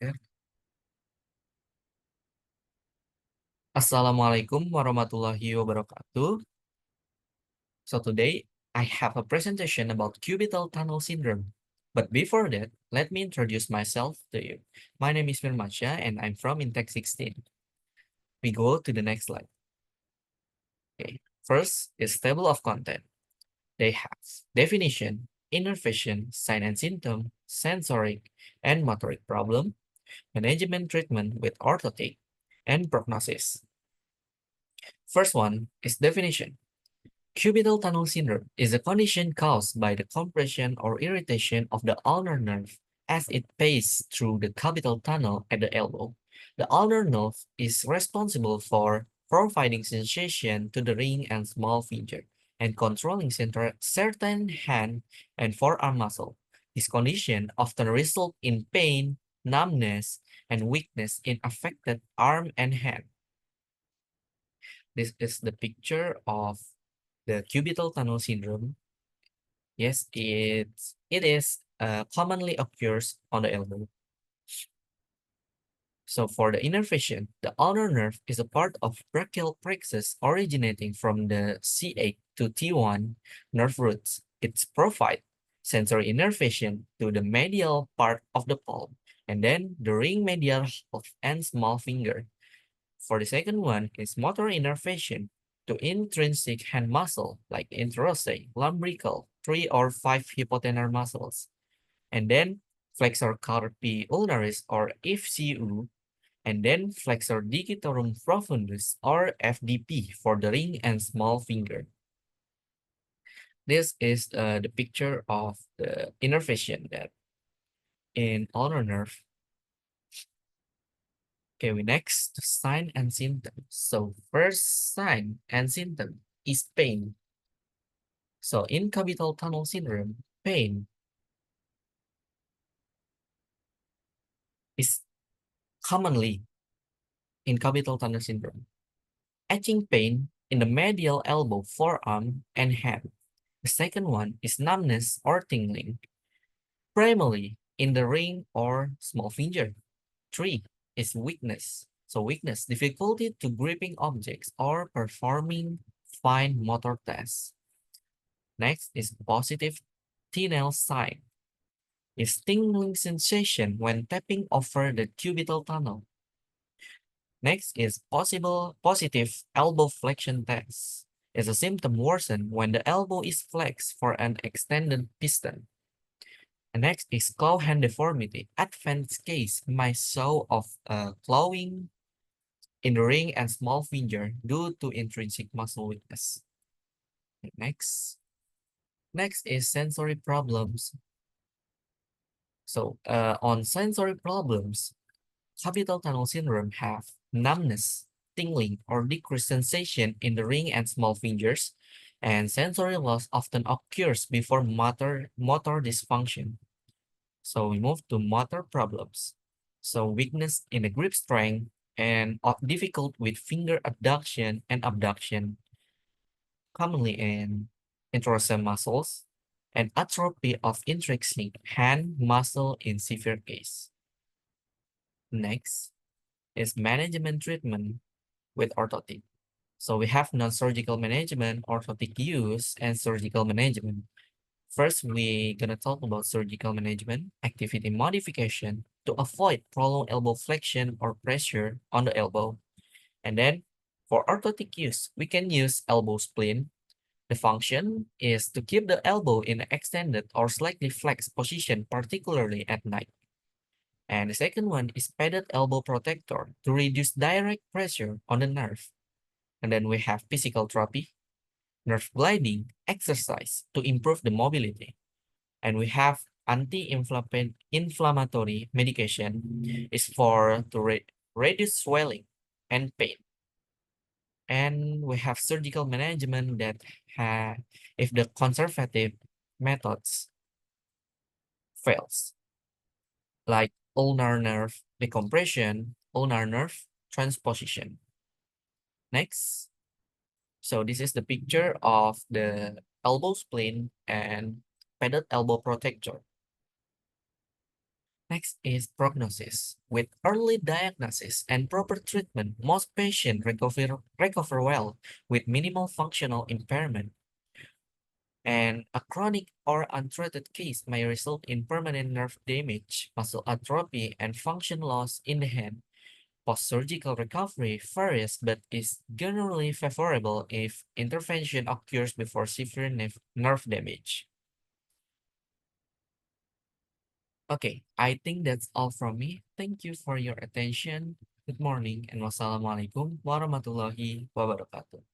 Ya. Assalamualaikum warahmatullahi wabarakatuh. So today I have a presentation about cubital tunnel syndrome. But before that, let me introduce myself to you. My name is Firmansyah and I'm from Intech 16. We go to the next slide. Okay. First is table of content. They have definition, innervation, sign and symptom, sensoric and motoric problem, management treatment with orthotic, and prognosis. First one is definition. Cubital tunnel syndrome is a condition caused by the compression or irritation of the ulnar nerve as it passes through the cubital tunnel at the elbow. The ulnar nerve is responsible for providing sensation to the ring and small finger and controlling certain hand and forearm muscle. This condition often results in pain, numbness, and weakness in affected arm and hand. This is the picture of the cubital tunnel syndrome. Yes, it is commonly occurs on the elbow. So for the innervation, the ulnar nerve is a part of brachial plexus originating from the C8 to T1 nerve roots. It's provide sensory innervation to the medial part of the palm and then the ring medial half and small finger. For the second one is motor innervation to intrinsic hand muscle like interossei, lumbrical, 3 or 5 hypotenar muscles. And then flexor carpi ulnaris or FCU, and then flexor digitorum profundus or FDP for the ring and small finger. This is the picture of the innervation that in ulnar nerve. Okay, we next to sign and symptom. So first sign and symptom is pain. So in capital tunnel syndrome, pain is commonly in capital tunnel syndrome. Etching pain in the medial elbow, forearm, and hand. The second one is numbness or tingling, primarily in the ring or small finger. Three is weakness. So weakness, difficulty to gripping objects or performing fine motor tasks. Next is positive Tinel sign. Is tingling sensation when tapping over the cubital tunnel. Next is positive elbow flexion test. Is a symptom worsen when the elbow is flexed for an extended piston. And next is claw hand deformity. Advanced case might show of clawing in the ring and small finger due to intrinsic muscle weakness. Next is sensory problems. So on sensory problems, capital tunnel syndrome have numbness, tingling, or decreased sensation in the ring and small fingers, and sensory loss often occurs before motor dysfunction. So we move to motor problems. So weakness in the grip strength and difficult with finger abduction and abduction, commonly in interossei muscles, and atrophy of intrinsic hand muscle in severe case. Next is management treatment with orthotic. So we have non-surgical management, orthotic use, and surgical management. First, we're gonna talk about surgical management, activity modification to avoid prolonged elbow flexion or pressure on the elbow. And then for orthotic use, we can use elbow splint. The function is to keep the elbow in an extended or slightly flexed position, particularly at night. And the second one is padded elbow protector to reduce direct pressure on the nerve. And then we have physical therapy, nerve gliding, exercise to improve the mobility. And we have anti-inflammatory medication is for to reduce swelling and pain. And we have surgical management that if the conservative methods fails, like ulnar nerve decompression, ulnar nerve transposition. Next. So this is the picture of the elbow splint and padded elbow protector. Next is prognosis. With early diagnosis and proper treatment, most patients recover well with minimal functional impairment, and a chronic or untreated case may result in permanent nerve damage, muscle atrophy, and function loss in the hand. Post-surgical recovery varies but is generally favorable if intervention occurs before severe nerve damage. Okay, I think that's all from me. Thank you for your attention. Good morning and wassalamualaikum warahmatullahi wabarakatuh.